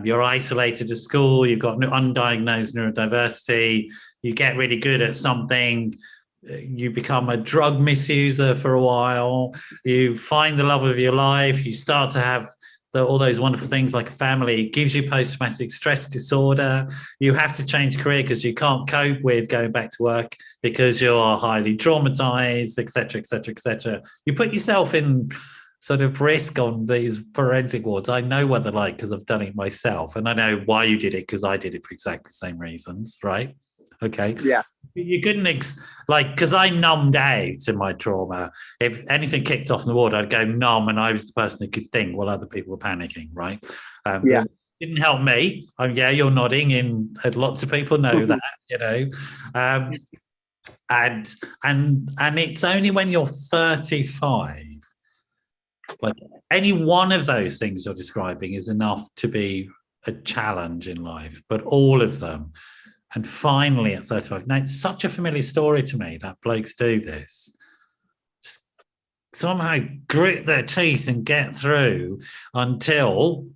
You're isolated at school. You've got undiagnosed neurodiversity. You get really good at something. You become a drug misuser for a while. You find the love of your life. You start to have all those wonderful things like a family. It gives you post-traumatic stress disorder. You have to change career because you can't cope with going back to work because you're highly traumatized, etc., etc., etc. You put yourself in sort of risk on these forensic wards. I know what they're like because I've done it myself, and I know why you did it because I did it for exactly the same reasons, right? Okay. Yeah. You couldn't because I numbed out in my trauma. If anything kicked off in the ward, I'd go numb, and I was the person who could think while other people were panicking, right? It didn't help me. Yeah, you're nodding, and lots of people know that, you know. And it's only when you're 35, like any one of those things you're describing is enough to be a challenge in life, but all of them. And finally, at 35, now it's such a familiar story to me that blokes do this. Just somehow grit their teeth and get through until,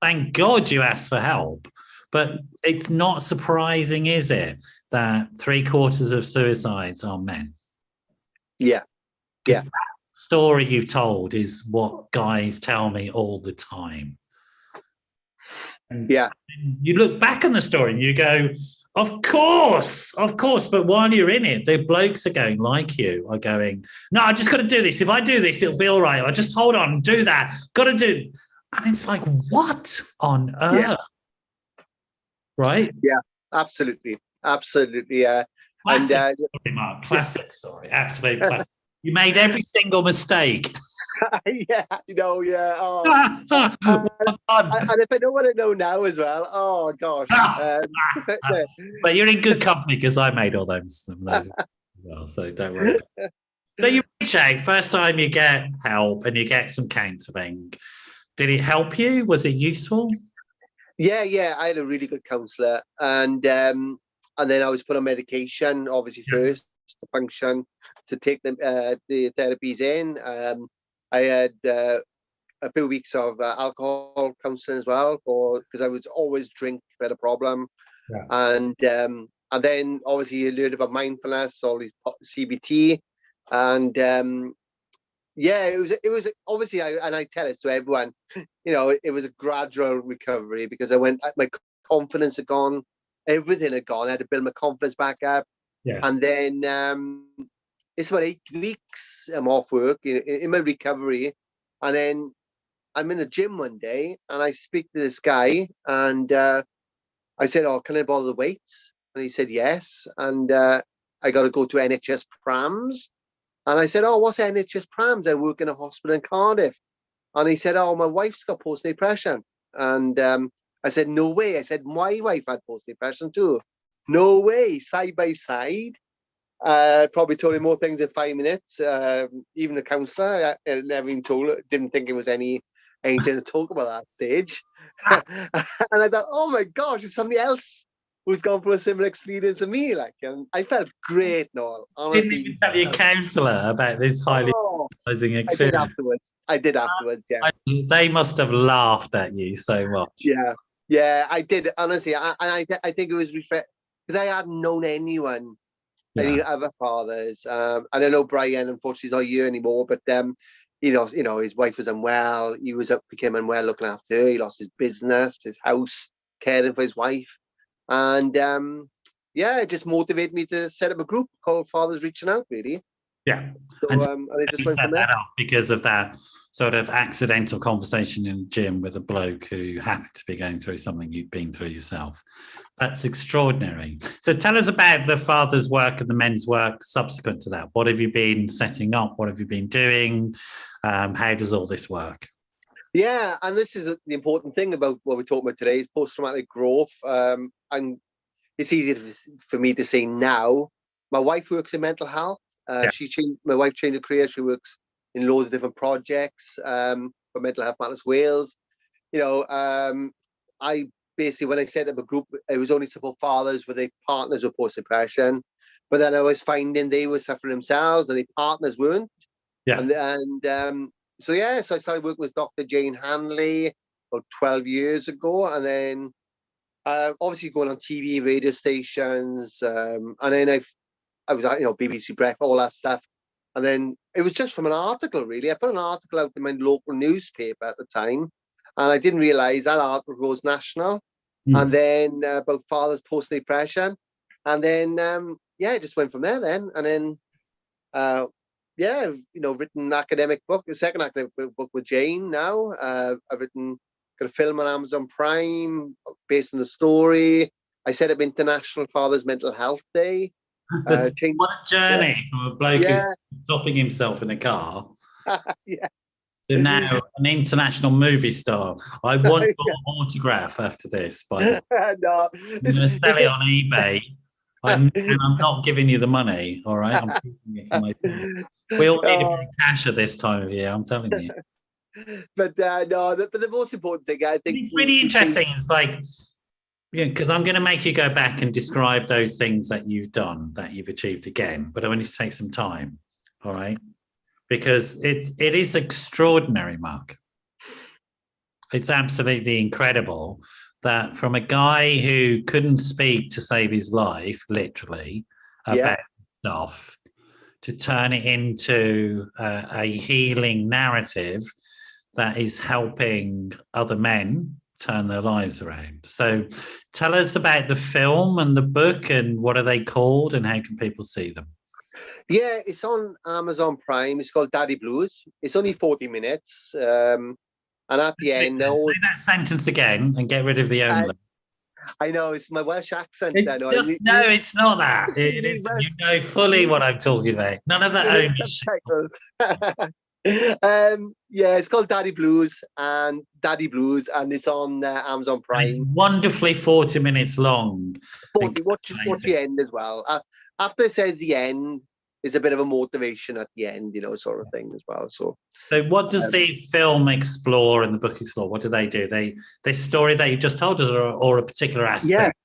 thank God you asked for help. But it's not surprising, is it, that 3/4 of suicides are men? Yeah. That story you've told is what guys tell me all the time. And you look back on the story and you go, of course. But while you're in it, the blokes are going like you are going, no, I just got to do this. If I do this, it'll be all right. I just hold on, do that. Got to do. And it's like, what on earth? Yeah. Right? Yeah, absolutely. Classic story, Mark. Classic story. Absolutely classic. You made every single mistake. Yeah. Oh. And if I know what I know now as well, oh gosh. But you're in good company because I made all those as well, so don't worry. So you reach out, first time you get help and you get some counselling. Did it help you? Was it useful? Yeah. I had a really good counsellor, and then I was put on medication, obviously first to function, to take the therapies in. I had a few weeks of alcohol counselling as well, because I would always drink, had a problem. And then obviously you learned about mindfulness, all these CBT, and it was obviously, I tell it to everyone, it was a gradual recovery, because my confidence had gone, everything had gone. I had to build my confidence back up. Yeah. And then it's about 8 weeks I'm off work in my recovery. And then I'm in the gym one day and I speak to this guy and I said, "Oh, can I borrow the weights?" And he said, "Yes." And I got to go to NHS Prams. And I said, "Oh, what's NHS Prams? I work in a hospital in Cardiff." And he said, "Oh, my wife's got postnatal depression." And I said, "No way." I said, "My wife had postnatal depression too." "No way." Side by side. Probably told him more things in 5 minutes. Even the counsellor never even didn't think it was anything to talk about at that stage. And I thought, oh my gosh, it's somebody else who's gone through a similar experience to me. Like, and I felt great, Noel. Didn't Honestly. even tell your counsellor about this highly Oh, traumatizing I did experience. afterwards. I did afterwards. Yeah. They must have laughed at you so much. Yeah. Yeah, I did. Honestly, I think it was because I hadn't known anyone, any other fathers. And I know Brian, unfortunately, is not here anymore. But his wife was unwell. He became unwell looking after her. He lost his business, his house, caring for his wife, and it just motivated me to set up a group called Fathers Reaching Out. Really. Yeah. So And so and it just you went set from there. that up because of that sort of accidental conversation in the gym with a bloke who happened to be going through something you'd been through yourself. That's extraordinary. So tell us about the father's work and the men's work subsequent to that. What have you been setting up? What have you been doing? How does all this work? Yeah, and this is the important thing about what we're talking about today is post-traumatic growth. And it's easy for me to say now. My wife works in mental health. My wife changed her career. She works in loads of different projects for Mental Health Matters Wales. I basically, when I set up a group, it was only support fathers with their partners with post-depression. But then I was finding they were suffering themselves and their partners weren't. Yeah. So I started working with Dr. Jane Hanley about 12 years ago. And then obviously going on TV, radio stations. And then I was at, BBC Breakfast, all that stuff. And then it was just from an article, really. I put an article out in my local newspaper at the time. And I didn't realize that article goes national. And then about fathers post-depression. And then, it just went from there then. And then, written academic book, a second academic book with Jane now. I've got a film on Amazon Prime based on the story. I set up International Father's Mental Health Day. What a journey from a bloke who's topping himself in a car. Yeah. So now an international movie star. I want your autograph after this, by the way. No, I'm going to sell it on eBay. And I'm not giving you the money, all right? I'm keeping it for myself. We all need a bit of cash at this time of year, I'm telling you. But the most important thing, I think... It's really interesting. It's like, because I'm going to make you go back and describe those things that you've done, that you've achieved again, but I want you to take some time, all right? Because it is extraordinary, Mark. It's absolutely incredible that from a guy who couldn't speak to save his life, literally, about stuff, to turn it into a healing narrative that is helping other men turn their lives around. So tell us about the film and the book and what are they called and how can people see them? Yeah, it's on Amazon Prime. It's called Daddy Blues. It's only 40 minutes. And at the end... Say that sentence again and get rid of the only. I know, it's my Welsh accent. It's it's not that. It is. You know fully what I'm talking about. None of that only it's called Daddy Blues, and it's on Amazon Prime. And it's wonderfully 40 minutes long. 40. Watch the end as well. After it says the end, there's a bit of a motivation at the end, sort of thing as well. So what does the film explore and the book explore? What do they do? They story that you just told us, or a particular aspect?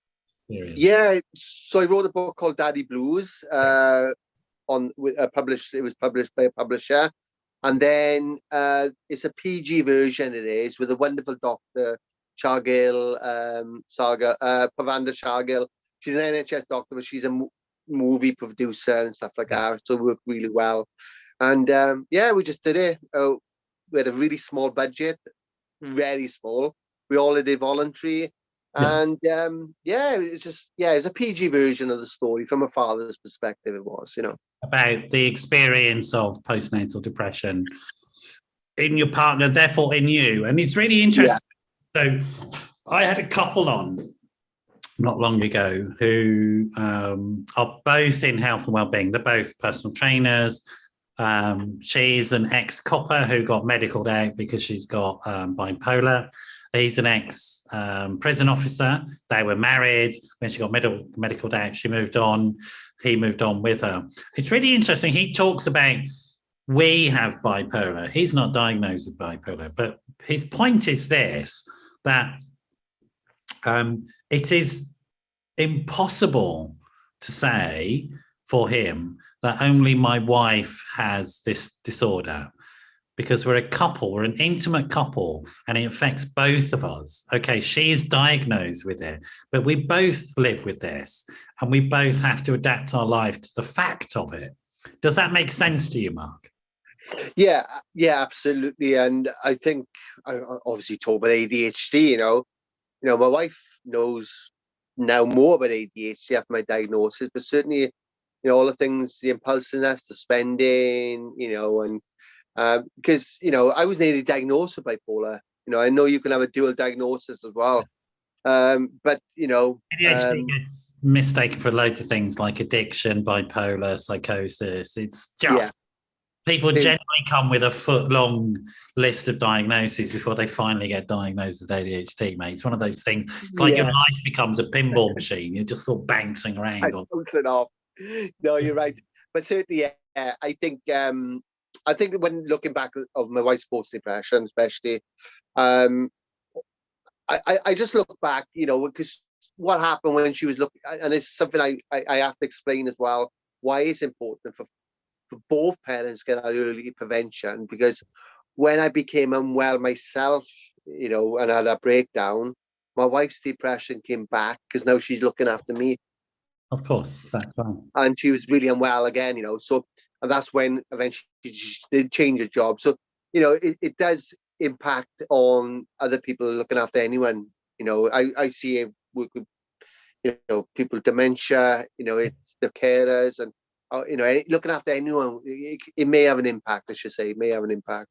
Yeah. So I wrote a book called Daddy Blues. It was published by a publisher, and then it's a PG version. It is with a wonderful doctor, Pavanda Shargil. She's an NHS doctor, but she's a movie producer and stuff like that. So it worked really well. And we just did it. We had a really small budget, very small. We all did it voluntary. Yeah. And yeah, it's just, yeah, it's a PG version of the story from a father's perspective. It was, you know, About the experience of postnatal depression in your partner, therefore in you. And it's really yeah, interesting. So I had a couple on not long ago who are both in health and wellbeing. They're both personal trainers. She's an ex-copper who got medicaled out because she's got bipolar. He's an ex-prison officer. They were married. When she got medicaled out, she moved on. He moved on with her. It's really interesting. He talks about we have bipolar. He's not diagnosed with bipolar, but his point is this, that it is impossible to say for him that only my wife has this disorder, because we're a couple, we're an intimate couple, and it affects both of us. Okay, she is diagnosed with it, but we both live with this, and we both have to adapt our life to the fact of it. Does that make sense to you, Mark? yeah, yeah, absolutely. And I think I obviously talk about ADHD. My wife knows now more about ADHD after my diagnosis, but certainly, all the things, the impulsiveness, the spending, and because I was nearly diagnosed with bipolar. I know you can have a dual diagnosis as well, but ADHD gets mistaken for loads of things like addiction, bipolar, psychosis. It's yeah, just people generally come with a foot-long list of diagnoses before they finally get diagnosed with ADHD, mate. It's one of those things. It's like your life becomes a pinball machine. You're just sort of bouncing around. Bouncing off. No, you're right. But certainly, yeah, I think when looking back of my wife's post-depression, especially, I just look back, because what happened when she was looking, and it's something I have to explain as well, why it's important for both parents to get that early prevention. Because when I became unwell myself, and had a breakdown, my wife's depression came back because now she's looking after me. Of course, that's fine. And she was really unwell again, so, and that's when eventually she did change her job. So, it does impact on other people looking after anyone. I see it work with, people with dementia, it's the carers, and looking after anyone, it may have an impact. I should say, it may have an impact.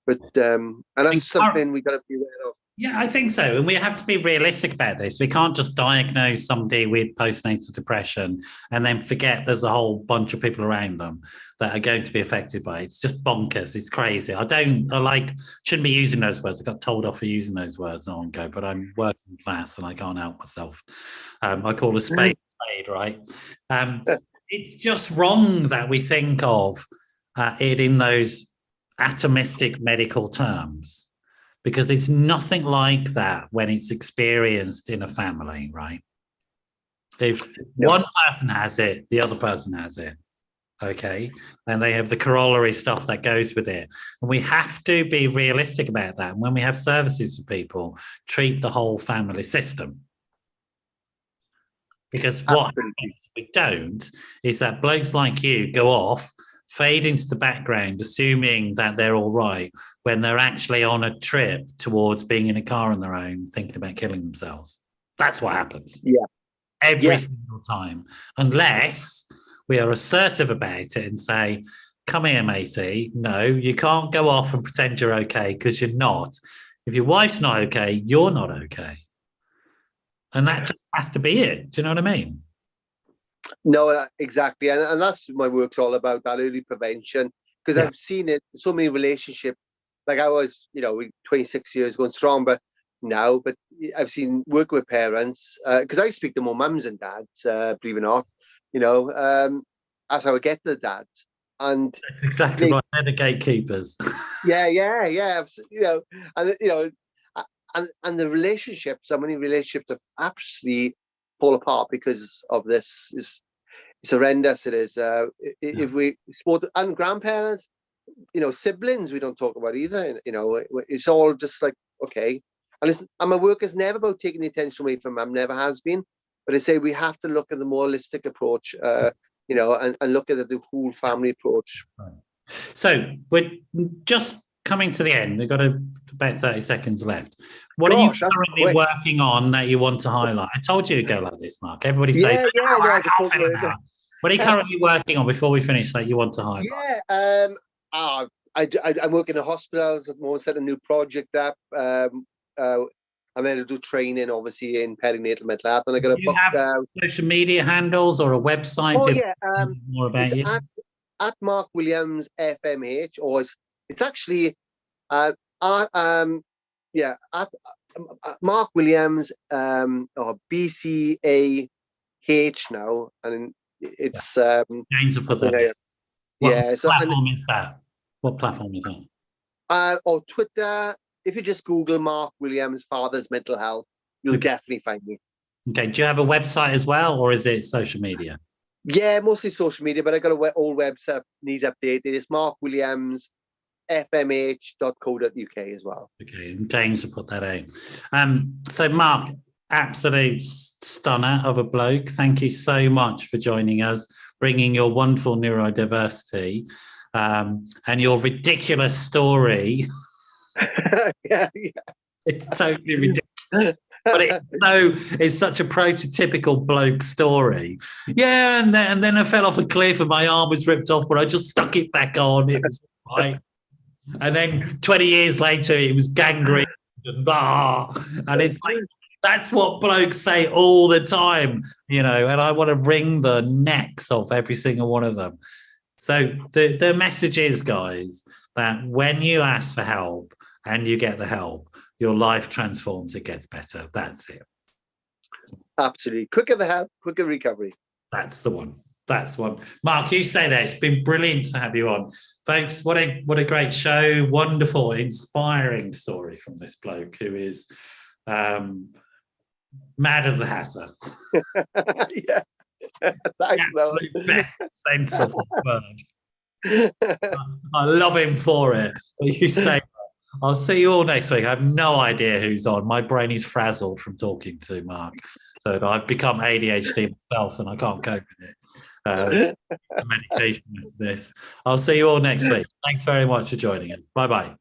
But and that's something we got to be aware of. Yeah, I think so. And we have to be realistic about this. We can't just diagnose somebody with postnatal depression and then forget there's a whole bunch of people around them that are going to be affected by it. It's just bonkers. It's crazy. Shouldn't be using those words. I got told off for using those words not long ago, but I'm working class and I can't help myself. I call a spade a spade, right? It's just wrong that we think of it in those atomistic medical terms, because it's nothing like that when it's experienced in a family, right? If one person has it, the other person has it, okay? And they have the corollary stuff that goes with it. And we have to be realistic about that. And when we have services for people, treat the whole family system. Because what happens if we don't is that blokes like you go off, fade into the background, assuming that they're all right, when they're actually on a trip towards being in a car on their own, thinking about killing themselves. That's what happens. Yeah. Every single time. Unless we are assertive about it and say, come here, matey. No, you can't go off and pretend you're okay, because you're not. If your wife's not okay, you're not okay. And that just has to be it. Do you know what I mean? No, exactly. And that's my work's all about, that early prevention. Because I've seen it, so many relationships, like I was, 26 years going strong, but I've seen work with parents, because I speak to more mums and dads, believe it or not, that's how I get to the dads. And that's exactly right. They're the gatekeepers. Yeah. And the relationships, so many relationships have absolutely fall apart because of this. It's horrendous. It is. If we sport and grandparents, siblings, we don't talk about either. It's all just like, okay. And my work is never about taking the attention away from mum, never has been. But I say we have to look at the more holistic approach, and look at the whole family approach. Right. So we're just coming to the end. We've got about 30 seconds left. What Gosh, are you that's currently quick. working on that you want to highlight? I told you to go like this, Mark. Everybody says, Yeah, yeah, no, I could talk half an about hour. What are you currently working on before we finish that you want to highlight? Yeah, I'm working in hospitals at the moment, set a new project up. I'm going to do training, obviously, in perinatal mental health. And I got a Do you book. have social media handles or a website? Oh, People yeah. know more about It's you. at Mark Williams FMH, or it's actually at Mark Williams or BCAH now, and it's James will put that in. yeah. So Platform is that? What platform is that? or Twitter. If you just Google Mark Williams Father's Mental Health, you'll definitely find me. Okay. Do you have a website as well, or is it social media? Yeah, mostly social media, but I got a old website needs updated. It's markwilliamsfmh.co.uk as well. Okay, and James will put that out. So Mark, absolute stunner of a bloke. Thank you so much for joining us, bringing your wonderful neurodiversity and your ridiculous story. yeah. It's totally ridiculous. But it's such a prototypical bloke story. Yeah, and then I fell off a cliff and my arm was ripped off, but I just stuck it back on. It was right. And then 20 years later, it was gangrene and it's like, that's what blokes say all the time, and I want to wring the necks off every single one of them. So the message is, guys, that when you ask for help and you get the help, your life transforms, it gets better. That's it. Absolutely. Quicker the help, quicker recovery. That's the one. That's one. Mark, you say that. It's been brilliant to have you on. Folks, what a great show. Wonderful, inspiring story from this bloke who is mad as a hatter. Yeah. Thanks, the best sense of the word. I love him for it. But you stay. I'll see you all next week. I have no idea who's on. My brain is frazzled from talking to Mark. So I've become ADHD myself and I can't cope with it. Medication into this. I'll see you all next week. Thanks very much for joining us. Bye-bye.